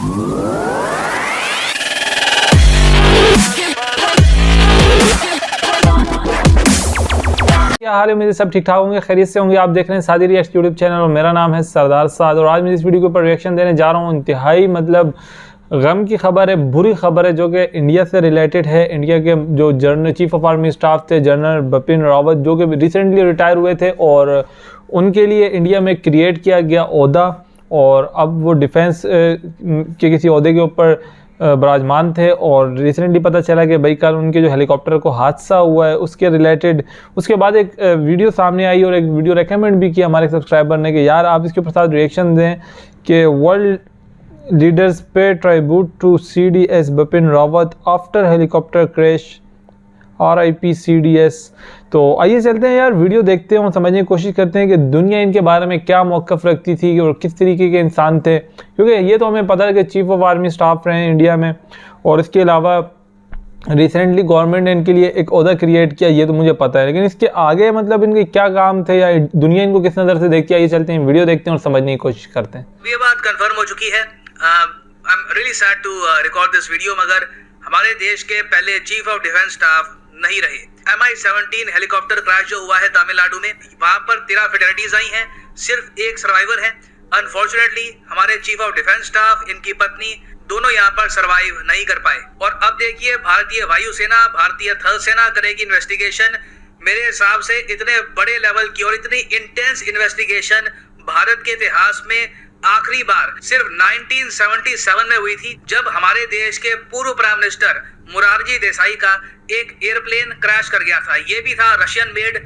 क्या हाल है? मेरे सब ठीक ठाक होंगे, खैरियत से होंगे। आप देख रहे हैं सादी रिएक्ट यूट्यूब चैनल और मेरा नाम है सरदार साद। और आज मैं इस वीडियो के ऊपर रिएक्शन देने जा रहा हूँ। इंतहाई गम की खबर है, बुरी खबर है, जो कि इंडिया से रिलेटेड है। इंडिया के जो general chief of army staff थे जनरल बिपिन रावत, जो कि रिसेंटली रिटायर हुए थे और उनके लिए इंडिया में क्रिएट किया गया ओहदा, और अब वो डिफेंस के किसी ओहदे के ऊपर विराजमान थे। और रिसेंटली पता चला कि भाई कल उनके जो हेलीकॉप्टर को हादसा हुआ है उसके रिलेटेड उसके बाद एक वीडियो सामने आई और एक वीडियो रेकमेंड भी किया हमारे सब्सक्राइबर ने कि यार आप इसके ऊपर साथ रिएक्शन दें कि वर्ल्ड लीडर्स पे tribute to CDS Bipin Rawat after helicopter crash, RIP CDS। तो आइए चलते हैं यार, वीडियो देखते हैं और समझने की कोशिश करते हैं कि दुनिया इनके बारे में क्या मौक़िफ़ रखती थी और किस तरीके के इंसान थे। क्योंकि ये तो हमें पता है कि चीफ ऑफ आर्मी स्टाफ रहे हैं इंडिया में, और इसके अलावा रिसेंटली गवर्नमेंट ने इनके लिए एक ओहदा क्रिएट किया, ये तो मुझे पता है। लेकिन इसके आगे मतलब इनके क्या काम थे या दुनिया इनको किस नज़र से देखती है, आइए चलते हैं वीडियो देखते हैं और समझने की कोशिश करते हैं। ये बात कंफर्म हो चुकी है। I am really sad to record this video, मगर हमारे देश के पहले चीफ ऑफ डिफेंस स्टाफ नहीं रहे। MI-17 हेलीकॉप्टर क्रैश जो हुआ है तमिलनाडु में, वहां पर 13 फेटलिटीज आई हैं, सिर्फ एक सर्वाइवर है। अनफॉर्चुनेटली हमारे चीफ ऑफ डिफेंस स्टाफ, इनकी पत्नी, दोनों यहाँ पर सर्वाइव नहीं कर पाए। और अब देखिए भारतीय वायुसेना, भारतीय थल सेना करेगी इन्वेस्टिगेशन। मेरे हिसाब से इतने बड़े लेवल की और इतनी इंटेंस इन्वेस्टिगेशन भारत के इतिहास में आखिरी बार सिर्फ 1977 में हुई थी, जब हमारे देश के पूर्व प्राइम मिनिस्टर मोरारजी देसाई का एक एयरप्लेन क्रैश कर गया था। ये भी था Russian made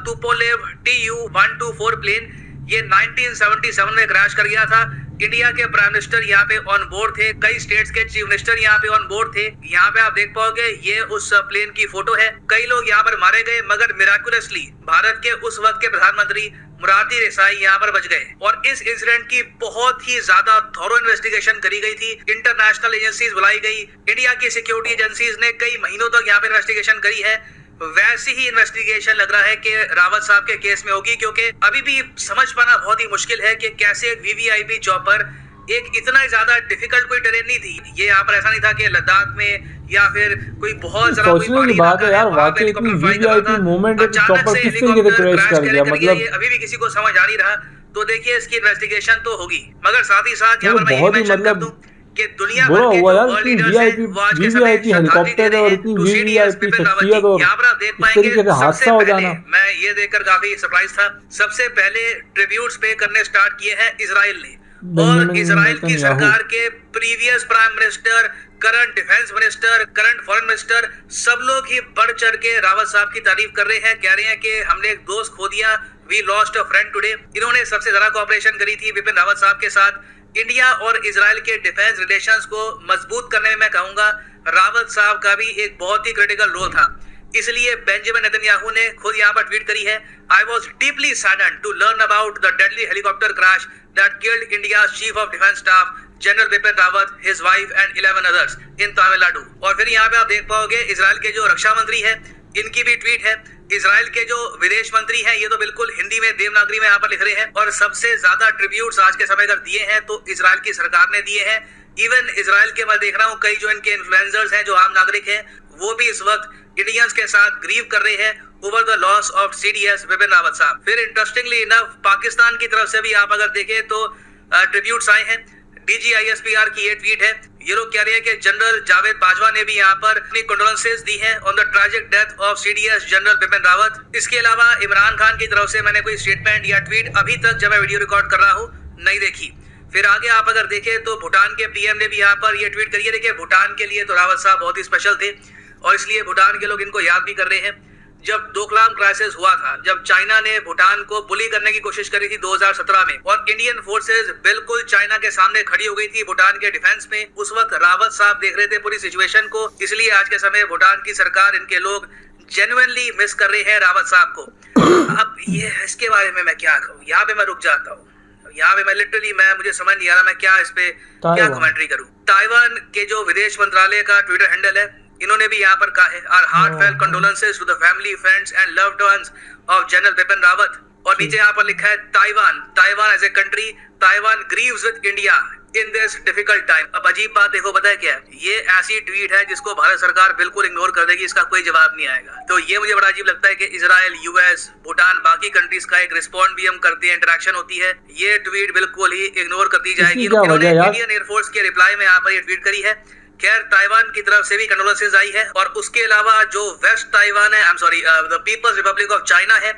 Tupolev Tu-124 plane. ये 1977 में क्रैश कर गया था। इंडिया के प्राइम मिनिस्टर यहाँ पे ऑन बोर्ड थे, कई स्टेट्स के चीफ मिनिस्टर यहाँ पे ऑन बोर्ड थे। यहाँ पे आप देख पाओगे ये उस प्लेन की फोटो है। कई लोग यहाँ पर मारे गए, मगर मिराकुलसली भारत के उस वक्त के प्रधानमंत्री मोरारजी देसाई यहाँ पर बच गए। और इस इंसिडेंट की बहुत ही ज्यादा थॉरो इन्वेस्टिगेशन करी गई थी। इंटरनेशनल एजेंसीज बुलाई गई, इंडिया की सिक्योरिटी एजेंसीज ने कई महीनों तक यहाँ पे इन्वेस्टिगेशन करी है। वैसी ही इन्वेस्टिगेशन लग रहा है कि रावत साहब के केस में होगी, क्योंकि अभी भी समझ पाना बहुत ही मुश्किल है कि कैसे एक VVIP चॉपर, एक इतना ज्यादा डिफिकल्ट कोई टेरेन नहीं थी। ये यहाँ पर ऐसा नहीं था कि लद्दाख में या फिर कोई बहुत ज्यादा सोचने की बात है यार, वाकई इतनी VVIP मूवमेंट है, चॉपर किस तरीके से क्रैश कर गया, मतलब ये अभी भी किसी को समझ आ नहीं रहा। तो देखिए इसकी इन्वेस्टिगेशन तो होगी, मगर साथ ही साथ यहाँ पर मैं मेंशन कर दूं कि दुनिया भर के वर्ल्ड लीडर्स हैं, वो आज के समय हेलीकॉप्टर और इतनी VVIP शख्सियत और यहाँ पर आप देख पाएंगे। हादसा हो जाना, मैं ये देखकर काफी सरप्राइज था। सबसे पहले ट्रिब्यूट्स पे करने स्टार्ट किए हैं इजराइल ने, और इजराइल की सरकार के previous prime minister, current defence minister, current foreign minister, सब लोग ही बढ़ चढ़ के रावत साहब की तारीफ कर रहे हैं। कह रहे हैं कि हमने एक दोस्त खो दिया, we lost a friend today. इन्होंने सबसे ज्यादा कोऑपरेशन करी थी बिपिन रावत साहब के साथ। इंडिया और इजराइल के डिफेंस रिलेशंस को मजबूत करने में मैं कहूंगा रावत साहब का भी एक बहुत ही क्रिटिकल रोल था। इसलिए बेंजामिन नेतन्याहू ने खुद यहाँ पर ट्वीट करी है, I was deeply saddened to learn about the deadly helicopter crash that killed India chief of defence staff general Bipin Rawat, his wife and 11 others in Tamil Nadu. और फिर यहाँ पे आप देख पाओगे इजराइल के जो रक्षा मंत्री है, इनकी भी ट्वीट है। इजराइल के जो विदेश मंत्री हैं, ये तो बिल्कुल हिंदी में देवनागरी में यहाँ पर लिख रहे हैं। और सबसे ज्यादा ट्रिब्यूट्स आज के समय अगर दिए हैं तो इजराइल की सरकार ने दिए हैं। इवन इजराइल के मैं देख रहा हूँ कई जो इनके इन्फ्लुएंसर्स हैं, जो आम नागरिक हैं, वो भी इस वक्त इंडियंस के साथ ग्रीव कर रहे हैं over the loss of CDS Bipin Rawat साहब। फिर इंटरेस्टिंगली इनफ पाकिस्तान की तरफ से भी आप अगर देखें तो ट्रिब्यूट्स आए हैं। DGISPR की ये ट्वीट है। ये लोग कह रहे हैं कि जनरल जावेद बाजवा ने भी यहाँ पर अपनी कंडोलेंसेस दी हैं on the tragic death of CDS general Bipin Rawat. इसके अलावा इमरान खान की तरफ से मैंने कोई स्टेटमेंट या ट्वीट अभी तक जब मैं वीडियो रिकॉर्ड कर रहा हूँ नहीं देखी। फिर आगे आप अगर देखें तो भूटान के PM ने भी यहाँ पर ये ट्वीट करी है। देखिए भूटान के लिए तो रावत साहब बहुत ही स्पेशल थे, और इसलिए भूटान के लोग इनको याद भी कर रहे हैं। जब डोकलाम क्राइसिस हुआ था, जब चाइना ने भूटान को बुली करने की कोशिश करी थी 2017 में, और इंडियन फोर्सेस बिल्कुल चाइना के सामने खड़ी हो गई थी भूटान के डिफेंस में, उस वक्त रावत साहब देख रहे थे पूरी सिचुएशन को। इसलिए आज के समय भूटान की सरकार, इनके लोग जेन्युइनली मिस कर रहे हैं रावत साहब को। अब ये इसके बारे में मैं क्या कहूँ, यहाँ पे मैं रुक जाता हूँ। यहाँ पे मैं लिटरली मुझे समझ नहीं आ रहा मैं क्या इस पे क्या कमेंट्री करूँ। ताइवान के जो विदेश मंत्रालय का ट्विटर हैंडल है, इन्होंने भी यहाँ पर कहा है, our heartfelt condolences to the family, friends and loved ones of General Bipin Rawat. और नीचे यहाँ पर लिखा है Taiwan as a country, Taiwan grieves with India in this difficult time. अब अजीब बात देखो, पता है क्या है, ये ऐसी ट्वीट है जिसको भारत सरकार बिल्कुल इग्नोर कर देगी, इसका कोई जवाब नहीं आएगा। तो ये मुझे बड़ा अजीब लगता है कि इजराइल, यूएस, भूटान, बाकी कंट्रीज का एक रिस्पॉन्ड भी हम करते हैं, इंटरेक्शन होती है, ये ट्वीट बिल्कुल ही इग्नोर कर दी जाएगी। इन्होंने इंडियन एयरफोर्स के रिप्लाई में यहाँ पर ये ट्वीट करी है। खैर, ताइवान की तरफ से भी कंडोलेंसेस आई है, और उसके अलावा जो वेस्ट ताइवान है, the People's Republic of China है,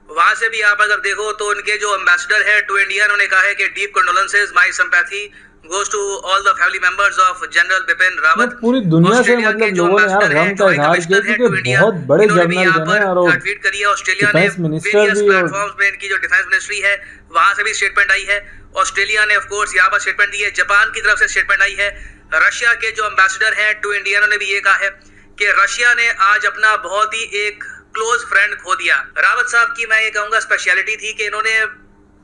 वहां से भी आप अगर देखो तो उनके जो एम्बेसडर है टू इंडिया, उन्होंने कहा है कि deep condolences, my sympathy goes to all the family members of General Bipin Rawat। पूरी दुनिया से मतलब लोगों ने यार गम का इजहार किया, क्योंकि बहुत बड़े जनरल हैं और ट्वीट करी है। ऑस्ट्रेलिया ने वेरियस प्लेटफॉर्म्स में इनकी जो डिफेंस मिनिस्ट्री है वहां से भी स्टेटमेंट आई है। ऑस्ट्रेलिया ने ऑफ कोर्स यहाँ पर स्टेटमेंट दी है, जापान की तरफ से स्टेटमेंट आई है। रशिया के जो एम्बेसडर हैं टू इंडिया, उन्होंने भी ये कहा है कि रशिया ने आज अपना बहुत ही एक क्लोज फ्रेंड खो दिया। रावत साहब की मैं ये कहूंगा स्पेशलिटी थी कि इन्होंने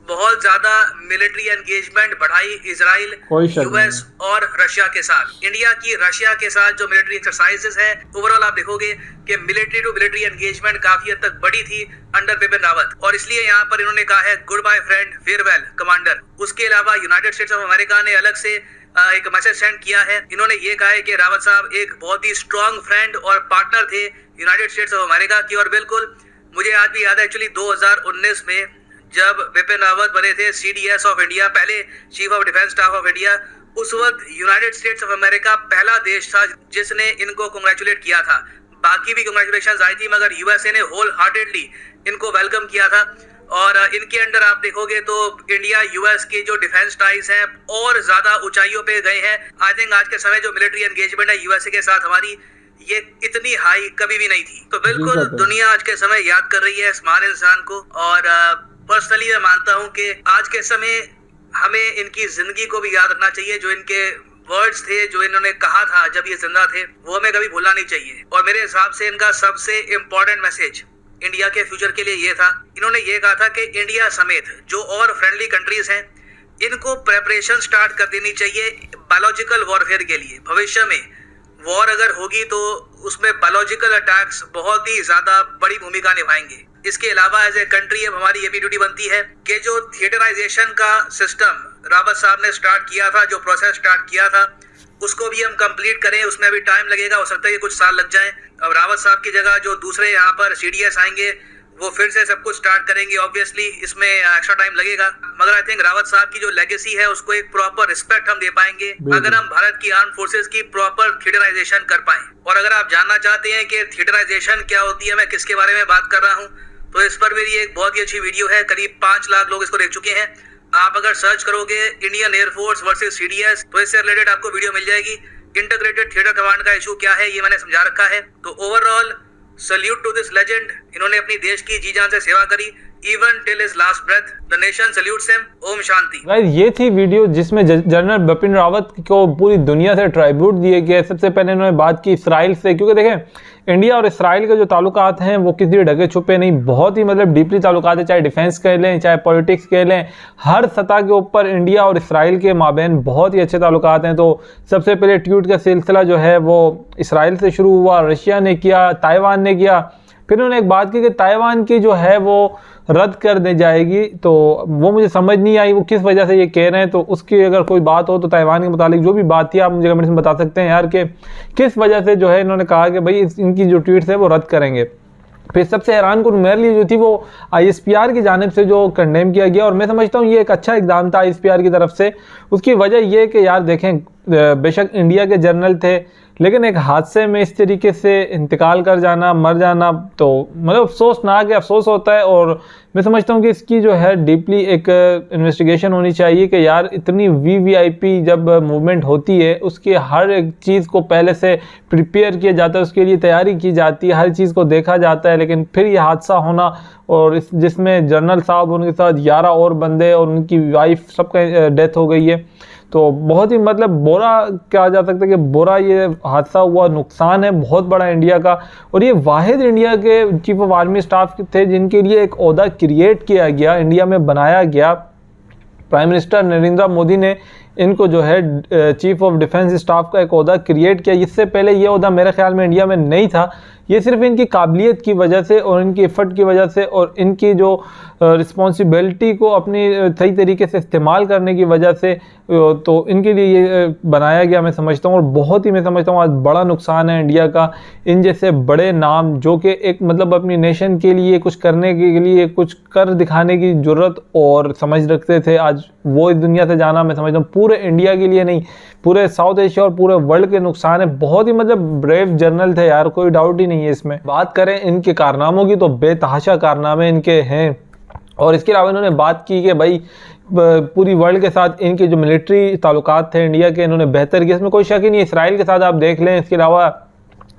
बहुत ज्यादा मिलिट्री एंगेजमेंट बढ़ाई इजराइल, यूएस और रशिया के साथ। इंडिया की रशिया के साथ जो मिलिट्री एक्सरसाइजेस है, ओवरऑल आप देखोगे कि मिलिट्री टू मिलिट्री एंगेजमेंट काफी हद तक बड़ी थी अंडर बिपिन रावत, और इसलिए यहाँ पर इन्होंने कहा है good bye friend, farewell commander. उसके अलावा यूनाइटेड स्टेट्स ऑफ अमेरिका ने अलग से एक मैसेज सेंड किया है। इन्होंने ये कहा है कि रावत साहब एक बहुत ही स्ट्रॉन्ग फ्रेंड और पार्टनर थे यूनाइटेड स्टेट्स ऑफ अमेरिका की। और बिल्कुल मुझे आज भी याद है, एक्चुअली 2019 में जब बिपिन रावत बने थे CDS ऑफ इंडिया, पहले chief of defence staff of India, उस वक्त यूनाइटेड स्टेट्स ऑफ अमेरिका पहला देश था जिसने इनको कांग्रेचुलेट किया था। बाकी भी कांग्रेचुलेशंस आई थी, मगर यूएसए ने होल हार्टेडली इनको वेलकम किया था। और इनके अंडर आप देखोगे तो इंडिया यूएस की जो डिफेंस टाइज हैं और ज्यादा ऊंचाइयों पे गए हैं। आई थिंक आज के समय जो मिलिट्री एंगेजमेंट है यूएसए के साथ हमारी, ये इतनी हाई कभी भी नहीं थी। तो बिल्कुल दुनिया आज के समय याद कर रही है इस महान इंसान को, और पर्सनली मैं मानता हूं कि आज के समय हमें इनकी जिंदगी को भी याद रखना चाहिए। जो इनके वर्ड्स थे, जो इन्होंने कहा था जब ये जिंदा थे, वो हमें कभी भूलना नहीं चाहिए। और मेरे हिसाब से इनका सबसे इम्पोर्टेंट मैसेज इंडिया के फ्यूचर के लिए ये था, इन्होंने ये कहा था कि इंडिया समेत जो और फ्रेंडली कंट्रीज हैं, इनको प्रेपरेशन स्टार्ट कर देनी चाहिए बायोलॉजिकल वॉरफेयर के लिए। भविष्य में वॉर अगर होगी तो उसमें बायोलॉजिकल अटैक्स बहुत ही ज्यादा बड़ी भूमिका निभाएंगे। इसके अलावा एज ए कंट्री अब हमारी ये भी ड्यूटी बनती है कि जो थिएटराइजेशन का सिस्टम रावत साहब ने स्टार्ट किया था, जो प्रोसेस स्टार्ट किया था, उसको भी हम कंप्लीट करें। उसमें भी टाइम लगेगा, हो सकता है कि कुछ साल लग जाए। अब रावत साहब की जगह जो दूसरे यहाँ पर CDS आएंगे, वो फिर से सब कुछ स्टार्ट करेंगे। ऑब्वियसली इसमें एक्स्ट्रा टाइम लगेगा, मगर आई थिंक रावत साहब की जो लेगेसी है उसको एक प्रॉपर रिस्पेक्ट हम दे पाएंगे अगर हम भारत की आर्म फोर्सेस की प्रॉपर थिएटराइजेशन कर पाए। और अगर आप जानना चाहते हैं कि थिएटराइजेशन क्या होती है, मैं किसके बारे में बात कर रहा हूँ, तो इस पर मेरी एक बहुत ही अच्छी वीडियो है, करीब 5 लाख लोग इसको देख चुके हैं। आप अगर सर्च करोगे इंडियन एयरफोर्स वर्सेस CDS, तो इससे रिलेटेड आपको वीडियो मिल जाएगी। इंटीग्रेटेड थिएटर कमांड का इशू क्या है ये मैंने समझा रखा है। तो overall salute to this legend, इन्होंने अपनी देश की जी जान से सेवा करी, even till his last breath. The nation salutes him. ओम शांति। गाइस, ये थी वीडियो जिसमें जनरल बिपिन रावत को पूरी दुनिया से ट्राइब्यूट दिए गए। सबसे पहले इन्होंने बात की इसराइल से, क्योंकि देखें इंडिया और इसराइल के जो ताल्लुकात हैं वो किसी ढके छुपे नहीं, बहुत ही मतलब डीपली ताल्लुकात है। चाहे डिफेंस कह लें, चाहे पॉलिटिक्स कह लें, हर सतह के ऊपर इंडिया और इसराइल के माबैन बहुत ही अच्छे ताल्लुकात हैं। तो सबसे पहले ट्वीट का सिलसिला जो है वो इसराइल से शुरू हुआ, रशिया ने किया, ताइवान ने किया। फिर उन्होंने एक बात की कि ताइवान की जो है वो रद्द कर दी जाएगी, तो वो मुझे समझ नहीं आई वो किस वजह से ये कह रहे हैं। तो उसकी अगर कोई बात हो तो ताइवान के मुतालिक जो भी बात थी आप मुझे कमेंट्स में बता सकते हैं यार कि किस वजह से जो है इन्होंने कहा कि भाई इनकी जो ट्वीट्स है वो रद्द करेंगे। फिर सबसे हैरान कुन मेरे लिए जो थी वो ISPR की जानिब से जो कंडेम किया गया, और मैं समझता हूँ ये एक अच्छा इकदाम था ISPR की तरफ से। उसकी वजह ये कि यार देखें, बेशक इंडिया के जर्नल थे, लेकिन एक हादसे में इस तरीके से इंतकाल कर जाना, मर जाना, तो मतलब अफसोसनाक है, अफसोस होता है। और मैं समझता हूँ कि इसकी जो है डीपली एक इन्वेस्टिगेशन होनी चाहिए कि यार इतनी VVIP जब मूवमेंट होती है उसकी हर एक चीज़ को पहले से प्रिपेयर किया जाता है, उसके लिए तैयारी की जाती है, हर चीज़ को देखा जाता है, लेकिन फिर ये हादसा होना, और जिसमें जनरल साहब उनके साथ 11 और बंदे और उनकी वाइफ सबका डेथ हो गई है। तो बहुत ही मतलब बुरा कहा जा सकता है कि बुरा ये हादसा हुआ, नुकसान है बहुत बड़ा इंडिया का। और ये वाहिद इंडिया के चीफ ऑफ आर्मी स्टाफ थे जिनके लिए एक ओहदा क्रिएट किया गया, इंडिया में बनाया गया। प्राइम मिनिस्टर नरेंद्र मोदी ने इनको जो है चीफ ऑफ डिफेंस स्टाफ का एक ओहदा क्रिएट किया। इससे पहले ये ओहदा मेरे ख्याल में इंडिया में नहीं था। ये सिर्फ इनकी काबिलियत की वजह से और इनकी एफर्ट की वजह से और इनकी जो रिस्पॉन्सिबिलिटी को अपनी सही तरीके से इस्तेमाल करने की वजह से तो इनके लिए ये बनाया गया मैं समझता हूँ। और बहुत ही मैं समझता हूँ आज बड़ा नुकसान है इंडिया का, इन जैसे बड़े नाम जो कि एक मतलब अपनी नेशन के लिए कुछ करने के लिए कुछ कर दिखाने की ज़रूरत और समझ रखते थे, आज वो इस दुनिया से जाना मैं समझता हूँ पूरे इंडिया के लिए नहीं, पूरे साउथ एशिया और पूरे वर्ल्ड के नुकसान है। बहुत ही मतलब ब्रेव जर्नल थे यार, कोई डाउट ही नहीं है इसमें। बात करें इनके कारनामों की तो बेतहाशा कारनामे इनके हैं। और इसके अलावा इन्होंने बात की कि भाई पूरी वर्ल्ड के साथ इनके जो मिलिट्री ताल्लुकात थे इंडिया के, इन्होंने बेहतर किया, इसमें कोई शक ही नहीं। इसराइल के साथ आप देख लें, इसके अलावा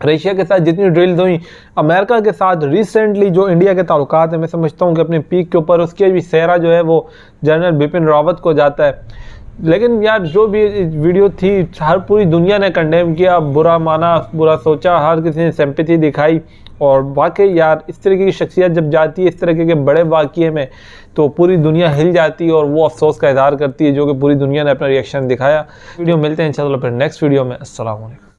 रशिया के साथ जितनी ड्रिल्स हुई, अमेरिका के साथ रिसेंटली जो इंडिया के ताल्लुकात है मैं समझता हूँ कि अपने पीक के ऊपर, उसके भी सेहरा जो है वो जनरल बिपिन रावत को जाता है। लेकिन यार जो भी वीडियो थी हर पूरी दुनिया ने कंडेम किया, बुरा माना, बुरा सोचा, हर किसी ने सिंपैथी दिखाई। और वाकई यार इस तरीके की शख्सियत जब जाती है इस तरीके के बड़े वाक़ये में तो पूरी दुनिया हिल जाती है और वो अफसोस का इज़हार करती है जो कि पूरी दुनिया ने अपना रिएक्शन दिखाया। वीडियो मिलते हैं इंशाअल्लाह फिर नेक्स्ट वीडियो में। अस्सलाम वालेकुम।